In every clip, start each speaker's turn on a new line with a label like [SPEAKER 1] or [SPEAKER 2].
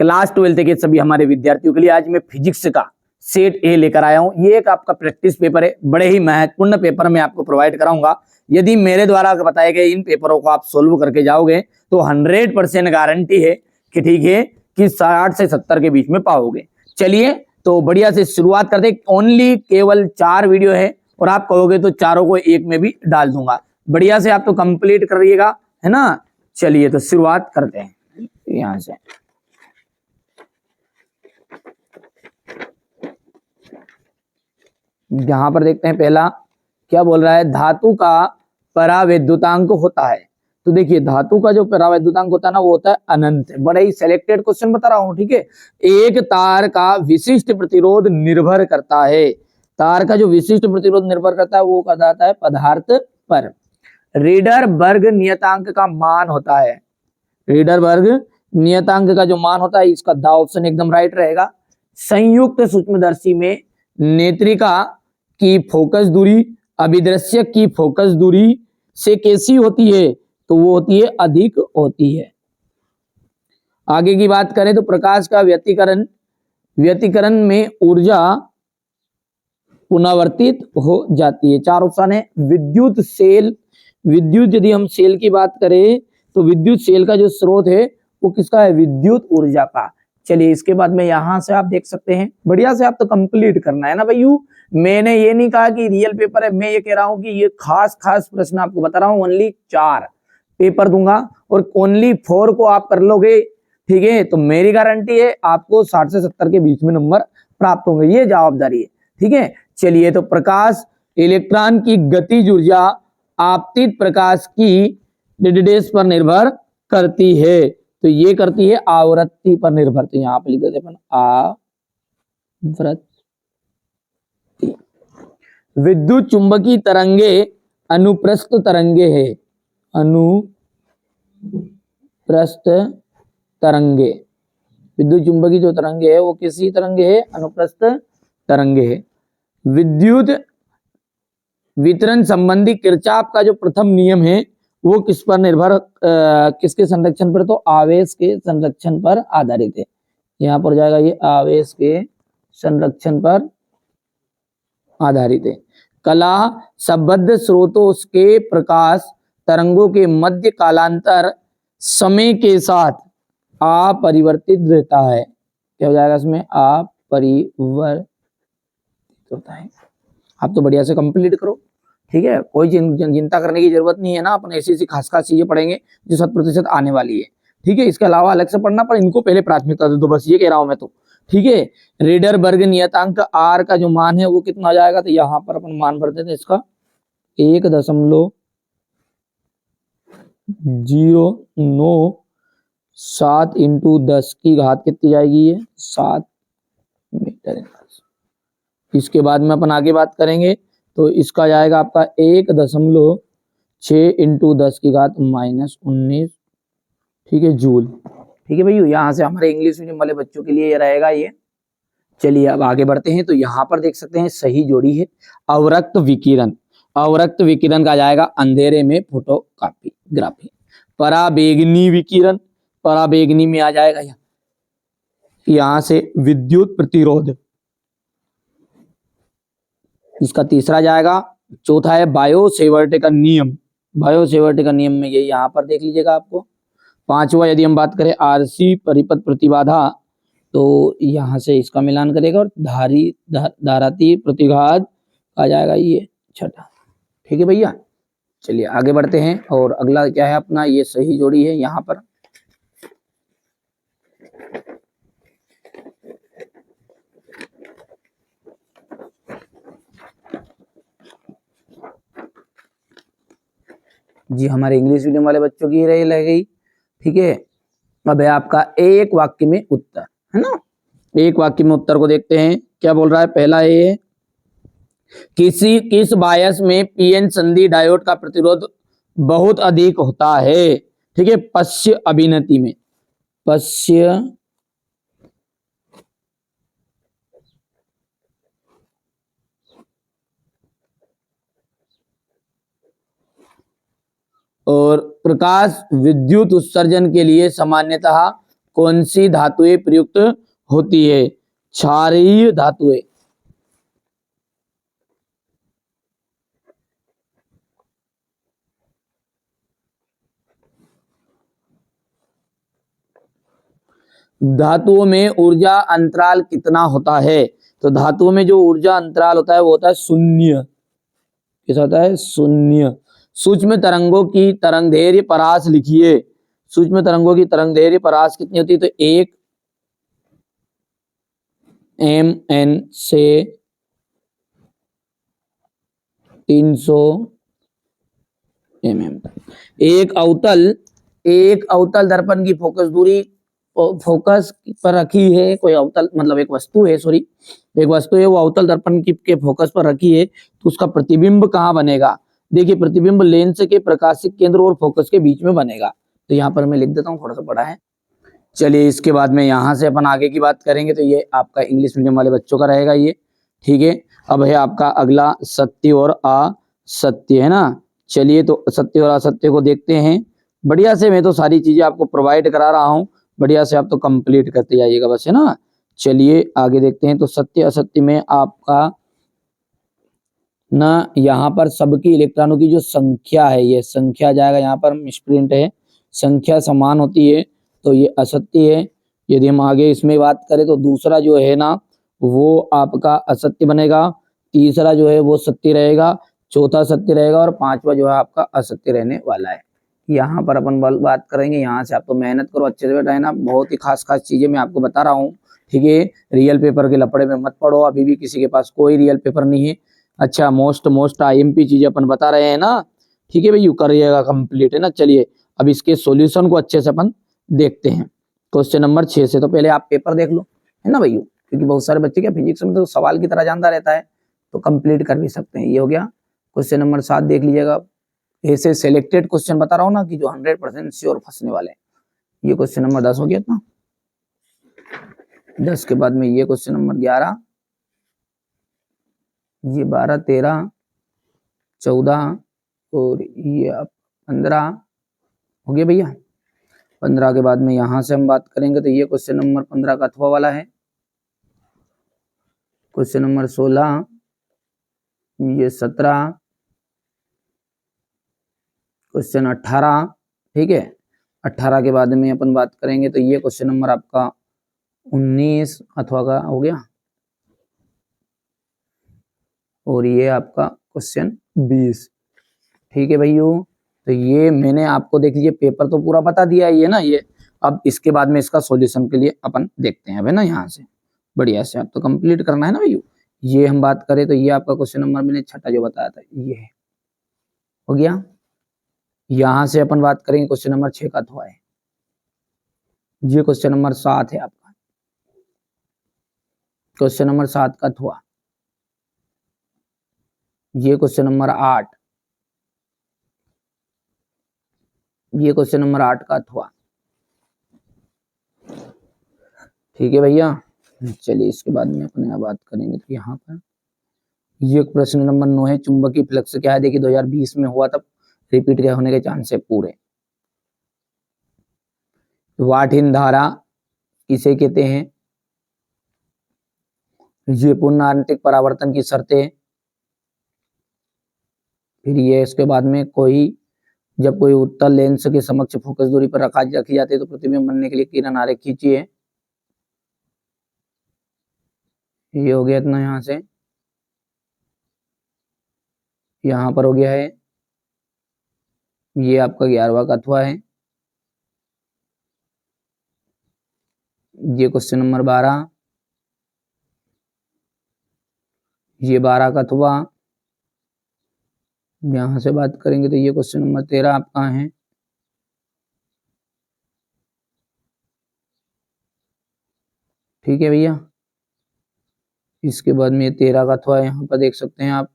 [SPEAKER 1] Class 12 के सभी हमारे विद्यार्थियों के लिए आज मैं फिजिक्स का सेट ए लेकर आया हूं। ये एक आपका प्रैक्टिस पेपर है, बड़े ही महत्वपूर्ण पेपर मैं आपको प्रोवाइड कराऊंगा। यदि मेरे द्वारा बताए गए इन पेपरों को आप सोल्व करके जाओगे तो 100% गारंटी है कि ठीक है कि 60 से 70 के बीच में पाओगे। चलिए तो बढ़िया से शुरुआत करते। ओनली केवल 4 वीडियो है और आप कहोगे तो चारों को एक में भी डाल दूंगा। बढ़िया से आप तो कंप्लीट करिएगा, है ना। चलिए तो शुरुआत करते हैं यहां से। यहां पर देखते हैं पहला क्या बोल रहा है, धातु का परावैद्युतांक होता है। तो देखिए धातु का जो परावैद्युतांक होता है ना वो होता है अनंत। बड़ा ही सिलेक्टेड क्वेश्चन बता रहा हूं, ठीक है। एक तार का विशिष्ट प्रतिरोध निर्भर करता है, तार का जो विशिष्ट प्रतिरोध निर्भर करता है वो कहा जाता है पदार्थ पर। रीडरबर्ग नियतांक का मान होता है, रीडरबर्ग नियतांक का जो मान होता है, इसका द ऑप्शन एकदम राइट रहेगा। संयुक्त सूक्ष्मदर्शी में नेत्रिका की फोकस दूरी अभिदृश्य की फोकस दूरी से कैसी होती है, तो वो होती है अधिक होती है। आगे की बात करें तो प्रकाश का व्यतिकरण में ऊर्जा पुनरावर्तित हो जाती है। 4 ऑप्शन है। विद्युत सेल, विद्युत यदि हम सेल की बात करें तो विद्युत सेल का जो स्रोत है वो किसका है, विद्युत ऊर्जा का। चलिए इसके बाद में यहां से आप देख सकते हैं, बढ़िया से आप तो कंप्लीट करना है ना भाई। मैंने ये नहीं कहा कि रियल पेपर है, मैं ये कह रहा हूं कि ये खास प्रश्न आपको बता रहा हूं। ओनली 4 पेपर दूंगा और ओनली 4 को आप कर लोगे, ठीक है, तो मेरी गारंटी है आपको 60 से 70 के बीच में नंबर प्राप्त होंगे, ये जवाबदारी है, ठीक है। चलिए तो प्रकाश इलेक्ट्रॉन की गतिज ऊर्जा आपतित प्रकाश की डेस पर निर्भर करती है, तो ये करती है आवृत्ति पर निर्भर। तो यहां पर लिख देते अपन आवृत्ति। विद्युत चुंबकीय तरंगे अनुप्रस्थ तरंगे है, अनुप्रस्थ तरंगे। विद्युत चुंबकीय जो तरंगे है वो किसी तरंगे है, अनुप्रस्थ तरंगे है। विद्युत वितरण संबंधी किरचॉफ का जो प्रथम नियम है वो किस पर निर्भर, किसके संरक्षण पर, तो आवेश के संरक्षण पर आधारित है। यहां पर जाएगा ये आवेश के संरक्षण पर आधारित है। कला संबद्ध स्रोतों के प्रकाश तरंगों के मध्य कालांतर समय के साथ अपरिवर्तित रहता है। क्या हो जाएगा इसमें, अपरिवर्तित होता है। आप तो बढ़िया से कंप्लीट करो, ठीक है, कोई चिंता करने की जरूरत नहीं है ना। अपन ऐसी खास चीजें पढ़ेंगे जो 100% आने वाली है, ठीक है। इसके अलावा अलग से पढ़ना, पर इनको पहले प्राथमिकता दे दो, बस ये कह रहा हूं मैं तो, ठीक है। रीडरबर्ग नियतांक आर का जो मान है वो कितना आ जाएगा, तो यहाँ पर अपन मान भर देते हैं इसका 1.097 इंटू 10 की घात कितनी जाएगी, ये 7 मीटर। इसके बाद में अपन आगे बात करेंगे तो इसका जाएगा आपका 1.6 इंटू 10 की घात -19, ठीक है, जूल, ठीक है भैया। यहाँ से हमारे इंग्लिश मीडियम वाले बच्चों के लिए ये रहेगा ये। चलिए अब आगे बढ़ते हैं। तो यहाँ पर देख सकते हैं सही जोड़ी है अवरक्त विकिरण। अवरक्त विकिरण का जाएगा अंधेरे में फोटोग्राफी। पराबैंगनी विकिरण, पराबैंगनी में आ जाएगा यहाँ से विद्युत प्रतिरोध। इसका तीसरा जाएगा, चौथा है बायो-सेवर्ट का नियम। बायो-सेवर्ट का नियम में ये यहाँ पर देख लीजिएगा आपको। 5वां यदि हम बात करें आरसी परिपथ प्रतिबाधा, तो यहाँ से इसका मिलान करेगा और धाराती प्रतिघात आ जाएगा ये 6ठा, ठीक है भैया। चलिए आगे बढ़ते हैं और अगला क्या है अपना, ये सही जोड़ी है यहाँ पर। जी हमारे इंग्लिश मीडियम वाले बच्चों की रही रह गई, ठीक है। अब है आपका एक वाक्य में उत्तर, है ना। एक वाक्य में उत्तर को देखते हैं क्या बोल रहा है। पहला ये, किस बायस में पीएन संधि डायोड का प्रतिरोध बहुत अधिक होता है, ठीक है, पश्य अभिनति में। पश्य और प्रकाश विद्युत उत्सर्जन के लिए सामान्यतः कौन सी धातुएं प्रयुक्त होती है? क्षारीय धातुएं। धातुओं में ऊर्जा अंतराल कितना होता है? तो धातुओं में जो ऊर्जा अंतराल होता है वो होता है शून्य। कैसा होता है? शून्य। सूक्ष्म तरंगों की तरंगदैर्घ्य परास लिखिए। सूक्ष्म तरंगों की तरंगदैर्घ्य परास कितनी होती है? तो 1 mn से 300 mm। एक अवतल दर्पण की फोकस दूरी फोकस पर रखी है। कोई अवतल मतलब एक वस्तु है, सॉरी एक वस्तु है, वो अवतल दर्पण के फोकस पर रखी है, तो उसका प्रतिबिंब कहाँ बनेगा? देखिए प्रतिबिंब लेंस के प्रकाशिक केंद्र और फोकस के बीच में बनेगा। तो यहाँ पर मैं लिख देता हूँ, थोड़ा सा बड़ा है। चलिए इसके बाद में यहाँ से अपन आगे की बात करेंगे। तो ये आपका इंग्लिश मीडियम वाले बच्चों का रहेगा ये, ठीक है। अब है आपका अगला सत्य और असत्य, है ना। चलिए तो सत्य और असत्य को देखते हैं। बढ़िया से मैं तो सारी चीजें आपको प्रोवाइड करा रहा हूँ, बढ़िया से आप तो कंप्लीट करते जाइएगा बस, है ना। चलिए आगे देखते हैं। तो सत्य असत्य में आपका ना यहाँ पर सबकी इलेक्ट्रॉनों की जो संख्या है, ये संख्या जाएगा, यहाँ पर मिसप्रिंट है, संख्या समान होती है, तो ये असत्य है। यदि हम आगे इसमें बात करें तो दूसरा जो है ना वो आपका असत्य बनेगा, तीसरा जो है वो सत्य रहेगा, चौथा सत्य रहेगा और पांचवा जो है आपका असत्य रहने वाला है। यहाँ पर अपन बात करेंगे। यहाँ से आप तो मेहनत करो अच्छे से बेटा, है ना। बहुत ही खास चीजें मैं आपको बता रहा हूँ, ठीक है। रियल पेपर के लपड़े में मत पड़ो, अभी भी किसी के पास कोई रियल पेपर नहीं है। अच्छा मोस्ट आईएमपी चीजें अपन बता रहे हैं ना, ठीक है भाई, करिएगा कंप्लीट, है ना। चलिए अब इसके सॉल्यूशन को अच्छे से अपन देखते हैं। क्वेश्चन नंबर 6 से तो पहले आप पेपर देख लो, है ना भैया, क्योंकि बहुत सारे बच्चे क्या फिजिक्स में तो सवाल की तरह जानता रहता है, तो कंप्लीट कर भी सकते हैं। ये हो गया। क्वेश्चन नंबर 7 देख लीजिएगा। ऐसे सिलेक्टेड क्वेश्चन बता रहा हूँ ना कि जो 100% श्योर फंसने वाले हैं। ये क्वेश्चन नंबर 10 हो गया इतना। 10 के बाद में ये क्वेश्चन नंबर 11, ये 12, 13, 14 और ये 15 हो गया भैया। 15 के बाद में यहां से हम बात करेंगे तो ये क्वेश्चन नंबर 15 का अथवा वाला है। क्वेश्चन नंबर 16, ये 17, क्वेश्चन 18, ठीक है। 18 के बाद में अपन बात करेंगे तो ये क्वेश्चन नंबर आपका 19 अथवा का हो गया, और ये आपका क्वेश्चन 20, ठीक है भैया। तो ये मैंने आपको देख लीजिए पेपर तो पूरा बता दिया है ये ना ये। अब इसके बाद में इसका सॉल्यूशन के लिए अपन देखते हैं, है ना। यहाँ से बढ़िया से आप तो कंप्लीट करना है ना भैया। ये हम बात करें तो ये आपका क्वेश्चन नंबर मैंने छठा जो बताया था ये है, हो गया। यहाँ से अपन बात करेंगे क्वेश्चन नंबर 6 का अथवा है। ये क्वेश्चन नंबर 7 है आपका, क्वेश्चन नंबर 7 का अथवा। ये क्वेश्चन नंबर 8, ये क्वेश्चन नंबर 8 का अथवा, ठीक है भैया। चलिए इसके बाद में अपने यहाँ बात करेंगे तो यहाँ पर ये प्रश्न नंबर 9 है, चुंबकीय फ्लक्स क्या है? देखिए 2020 में हुआ, तब रिपीट के होने के चांस है पूरे। वाटहीन धारा किसे कहते हैं? ये पूर्ण आंतरिक परावर्तन की शर्तें। फिर ये इसके बाद में जब कोई उत्तल लेंस के समक्ष फोकस दूरी पर रखी जाती है तो प्रतिबिंब बनने के लिए किरण आरेख खींचिए। ये हो गया इतना। यहाँ से यहाँ पर हो गया है, ये आपका 11वां का अथवा है। ये क्वेश्चन नंबर 12, ये 12 का अथवा। यहां से बात करेंगे तो ये क्वेश्चन नंबर 13 आपका है, ठीक है भैया। इसके बाद में ये 13 का अथवा है, यहाँ पर देख सकते हैं आप।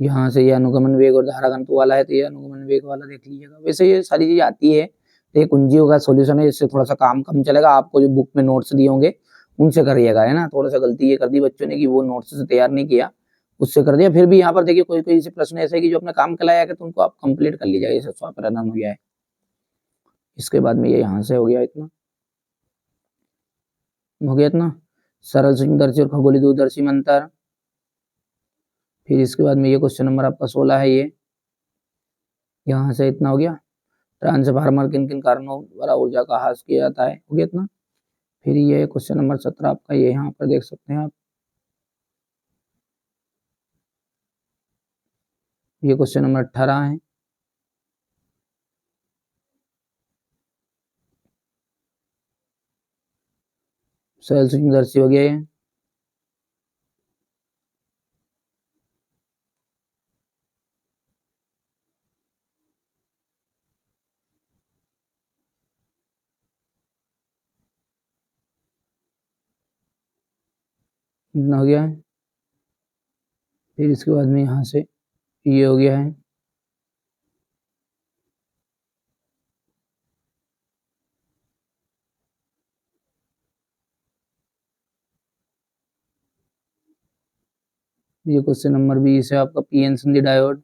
[SPEAKER 1] यहाँ से ये अनुगमन वेग और धारा घनत्व वाला है, तो ये अनुगमन वेग वाला देख लीजिएगा। वैसे ये सारी चीजें आती है, तो ये कुंजियों का सॉल्यूशन है, इससे थोड़ा सा काम कम चलेगा। आपको जो बुक में नोट्स दिए होंगे उनसे करिएगा, है ना। थोड़ा सा गलती ये कर दी बच्चों ने कि वो नोट्स से तैयार नहीं किया, उससे कर दिया। फिर भी यहाँ पर देखिए कोई कोई प्रश्न ऐसे कि जो अपने काम के लायक है तो उनको आप कंप्लीट कर लीजिएगा। ये सब स्वापरन हो गया है। इसके बाद में ये यहाँ से हो गया इतना, हो गया इतना। सरल सूक्ष्मदर्शी और खगोलीय दूरदर्शी में अंतर। फिर इसके बाद में ये क्वेश्चन नंबर आपका 16 है, ये यहाँ से इतना हो गया। ट्रांसफार्मर किन किन कारणों द्वारा ऊर्जा का ह्रास किया जाता है, हो गया इतना। फिर ये क्वेश्चन नंबर 17 आपका, ये यहाँ पर देख सकते हैं आप, ये क्वेश्चन नंबर 18 है। सरल सूक्ष्मदर्शी हो गया ये। इतना हो गया है। फिर इसके बाद में यहाँ से ये हो गया है। ये क्वेश्चन नंबर 20 है आपका, पीएन संधि डायोड।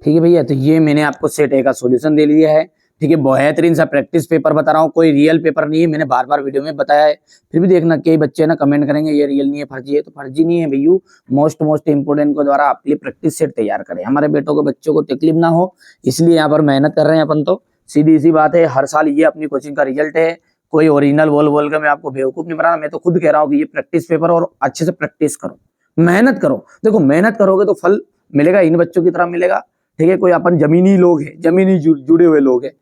[SPEAKER 1] ठीक है भैया, तो ये मैंने आपको सेट ए का सॉल्यूशन दे लिया है। ठीक है, बेहतरीन सा प्रैक्टिस पेपर बता रहा हूँ, कोई रियल पेपर नहीं है, मैंने बार बार वीडियो में बताया है। फिर भी देखना, कई बच्चे ना कमेंट करेंगे ये रियल नहीं है, फर्जी है, तो फर्जी नहीं है भैया। मोस्ट इंपोर्टेंट को द्वारा आपके लिए प्रैक्टिस सेट तैयार करें, हमारे बेटों को, बच्चों को तकलीफ ना हो, इसलिए यहाँ पर मेहनत कर रहे हैं अपन। तो सीधी सी बात है, हर साल ये अपनी कोचिंग का रिजल्ट है। कोई ओरिजिनल बोल कर मैं आपको बेवकूफ नहीं बना रहा, मैं तो खुद कह रहा हूँ कि ये प्रैक्टिस पेपर और अच्छे से प्रैक्टिस करो, मेहनत करो। देखो मेहनत करोगे तो फल मिलेगा, इन बच्चों की तरह मिलेगा। ठीक है, कोई अपन जमीनी लोग हैं, जमीनी जुड़े हुए लोग हैं,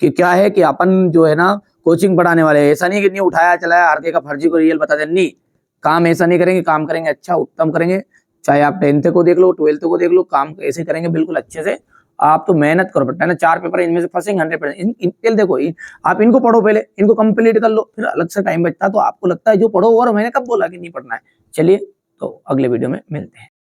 [SPEAKER 1] कि क्या है कि अपन जो है ना कोचिंग पढ़ाने वाले हैं, ऐसा नहीं कि नहीं उठाया चलाया आरके का फर्जी को रियल बता दे, नहीं, काम ऐसा नहीं करेंगे, काम करेंगे अच्छा उत्तम करेंगे। चाहे आप 10th को देख लो, 12th को देख लो, काम ऐसे करेंगे बिल्कुल अच्छे से। आप तो मेहनत करो बेटा ना, 4 पेपर इनमें से फंसेंगे 100%। देखो आप इनको पढ़ो, पहले इनको कंप्लीट कर लो, फिर अलग से टाइम बचता तो आपको लगता है जो पढ़ो, और मैंने कब बोला कि नहीं पढ़ना है। चलिए, तो अगले वीडियो में मिलते हैं।